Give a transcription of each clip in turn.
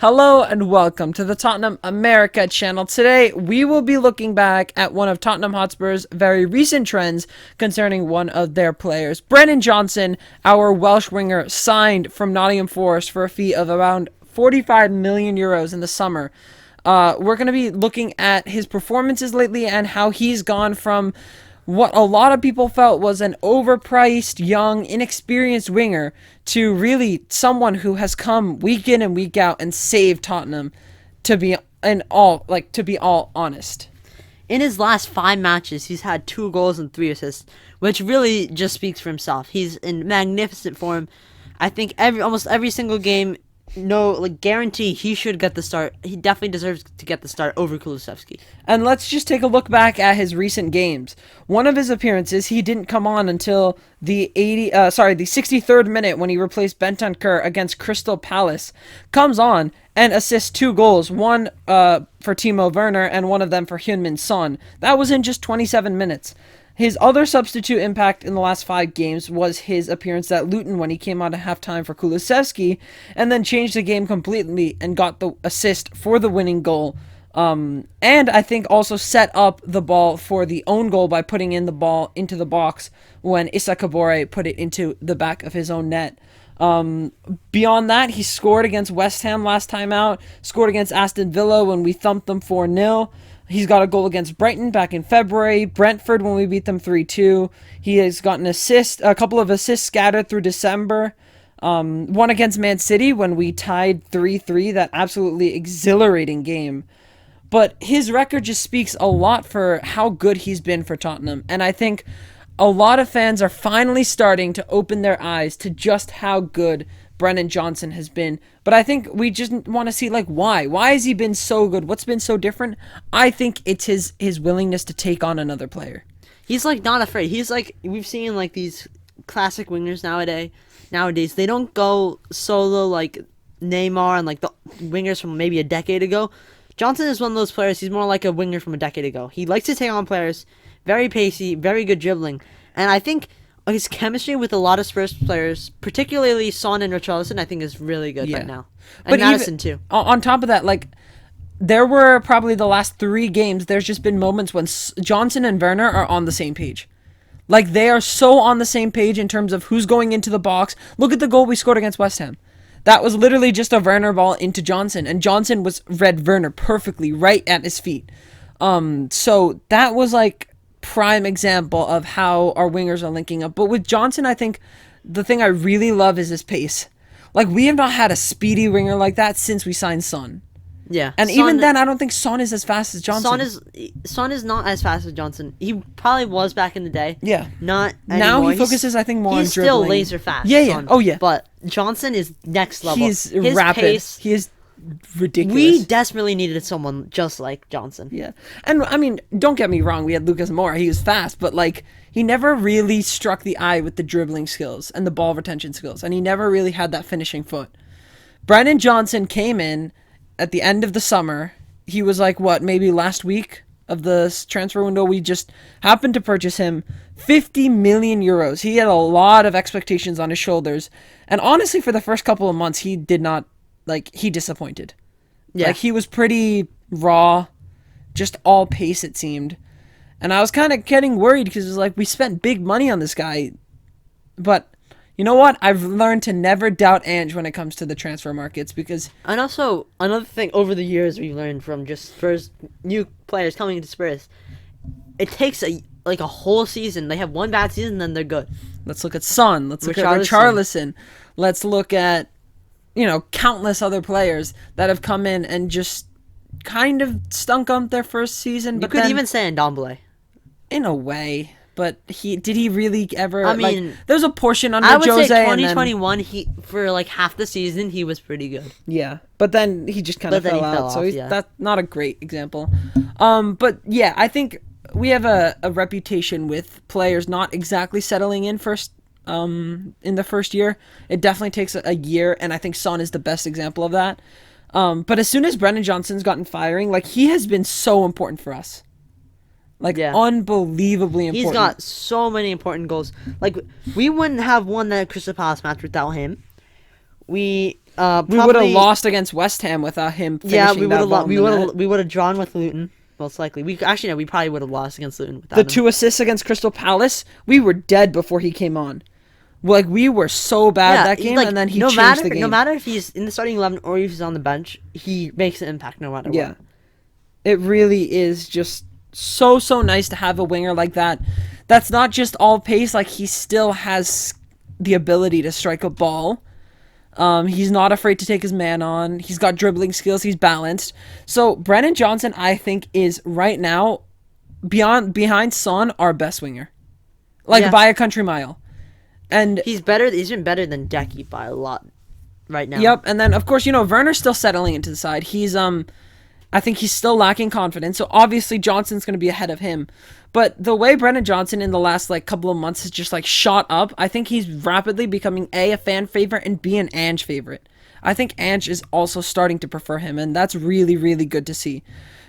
Hello and welcome to the Tottenham America channel. Today we will be looking back at one of Tottenham Hotspur's very recent trends concerning one of their players. Brennan Johnson, our Welsh winger, signed from Nottingham Forest for a fee of around 45 million euros in the summer. We're going to be looking at his performances lately and how he's gone from what a lot of people felt was an overpriced, young, inexperienced winger to really someone who has come week in and week out and saved Tottenham. To be all honest, In his last 5 matches, he's had 2 goals and 3 assists, which really just speaks for himself. He's in magnificent form. I think almost every single game, guarantee he should get the start. He definitely deserves to get the start over Kulusevski. and let's just take a look back at his recent games. One of his appearances, he didn't come on until the 63rd minute when he replaced Bentancur against Crystal Palace. Comes on and assists 2 goals, one for Timo Werner and one of them for Heung-min Son. That was in just 27 minutes. His other substitute impact in the last 5 games was his appearance at Luton when he came on at halftime for Kulusevski and then changed the game completely and got the assist for the winning goal. And I think also set up the ball for the own goal by putting in the ball into the box when Issa Kabore put it into the back of his own net. Beyond that, he scored against West Ham last time out, scored against Aston Villa when we thumped them 4-0. He's got a goal against Brighton back in February, Brentford when we beat them 3-2. He has gotten a couple of assists scattered through December. One against Man City when we tied 3-3, that absolutely exhilarating game. But his record just speaks a lot for how good he's been for Tottenham. And I think a lot of fans are finally starting to open their eyes to just how good Brennan Johnson has been. But I think we just want to see, why. Why has he been so good? What's been so different? I think it's his willingness to take on another player. He's not afraid. He's we've seen these classic wingers nowadays. They don't go solo like Neymar and the wingers from maybe a decade ago. Johnson is one of those players. He's more like a winger from a decade ago. He likes to take on players, very pacey, very good dribbling. And I think his chemistry with a lot of Spurs players, particularly Son and Richarlison, I think is really good right now. And But Madison too. On top of that, there were probably the last 3 games, there's just been moments when Johnson and Werner are on the same page. They are so on the same page in terms of who's going into the box. Look at the goal we scored against West Ham. That was literally just a Werner ball into Johnson, and Johnson read Werner perfectly right at his feet. So that was prime example of how our wingers are linking up. But with Johnson, I think the thing I really love is his pace. We have not had a speedy winger like that since we signed Son. Yeah. And even then, I don't think Son is as fast as Johnson. Son is not as fast as Johnson. He probably was back in the day. Yeah. Not now anymore. he focuses, I think, more on He's dribbling. still laser fast. Yeah, yeah. Son. Oh, yeah. But Johnson is next level. He's His rapid. Pace, He is ridiculous. we desperately needed someone just like Johnson. Yeah. And, I mean, don't get me wrong. We had Lucas Moura. He was fast. But, he never really struck the eye with the dribbling skills and the ball retention skills. And he never really had that finishing foot. Brennan Johnson came in at the end of the summer. He was maybe last week of the transfer window. We just happened to purchase him. 50 million euros. He had a lot of expectations on his shoulders. And honestly, for the first couple of months, he did not, he disappointed. Yeah. He was pretty raw, just all pace, it seemed. And I was kind of getting worried because it was we spent big money on this guy. But you know what? I've learned to never doubt Ange when it comes to the transfer markets because... And also, another thing over the years we've learned from just Spurs, new players coming into Spurs, it takes a whole season. They have one bad season, then they're good. Let's look at Son. Let's look at Richarlison. Let's look at, countless other players that have come in and just kind of stunk on their first season. You But could then, even say Ndombele. in a way... But did he really ever? I mean, there's a portion under I would Jose. say 2021. He for half the season he was pretty good. Yeah, but then he just kind of fell out. So that's not a great example. But yeah, I think we have a reputation with players not exactly settling in in the first year. It definitely takes a year, and I think Son is the best example of that. But as soon as Brennan Johnson's gotten firing, he has been so important for us. Unbelievably important. He's got so many important goals. We wouldn't have won that Crystal Palace match without him. We We would have probably lost against West Ham without him finishing yeah, we would that have ball in the net. we would have drawn with Luton most likely. We actually no, we probably would have lost against Luton without The him. 2 assists against Crystal Palace, we were dead before he came on. Like, we were so bad that game, and then he changed the game. No matter if he's in the starting 11 or if he's on the bench, he makes an impact no matter Yeah. what. It really is just so nice to have a winger like that. That's not just all pace, like, he still has the ability to strike a ball. He's not afraid to take his man on. He's got dribbling skills. He's balanced. So Brennan Johnson, I think, is right now behind Son our best winger, like Yeah. by a country mile. And He's better. He's been better than Decky by a lot right now. yep, and then of course Werner's still settling into the side. He's I think he's still lacking confidence. So obviously Johnson's going to be ahead of him. But the way Brennan Johnson in the last like couple of months has just like shot up, I think he's rapidly becoming a fan favorite and B an Ange favorite. I think Ange is also starting to prefer him, and that's really good to see.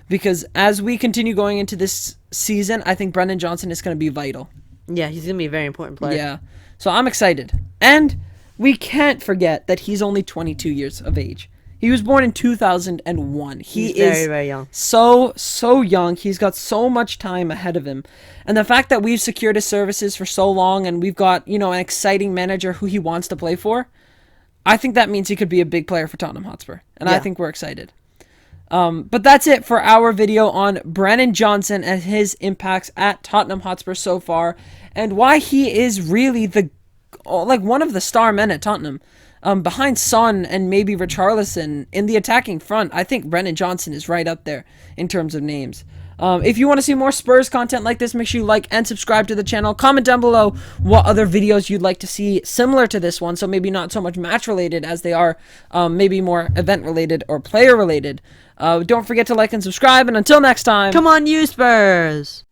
Because as we continue going into this season, I think Brennan Johnson is going to be vital. Yeah, he's gonna be a very important player. Yeah. So I'm excited. And we can't forget that he's only 22 years of age. He was born in 2001. He's is very young. so young. He's got so much time ahead of him. And the fact that we've secured his services for so long and we've got, an exciting manager who he wants to play for, I think that means he could be a big player for Tottenham Hotspur. And I Yeah. think we're excited. But that's it for our video on Brennan Johnson and his impacts at Tottenham Hotspur so far, and why he is really one of the star men at Tottenham. Behind Son and maybe Richarlison in the attacking front, I think Brennan Johnson is right up there in terms of names. If you want to see more Spurs content like this, make sure you like and subscribe to the channel. Comment down below what other videos you'd like to see similar to this one, so maybe not so much match related as they are maybe more event related or player related. Don't forget to like and subscribe, and until next time, Come on, you Spurs!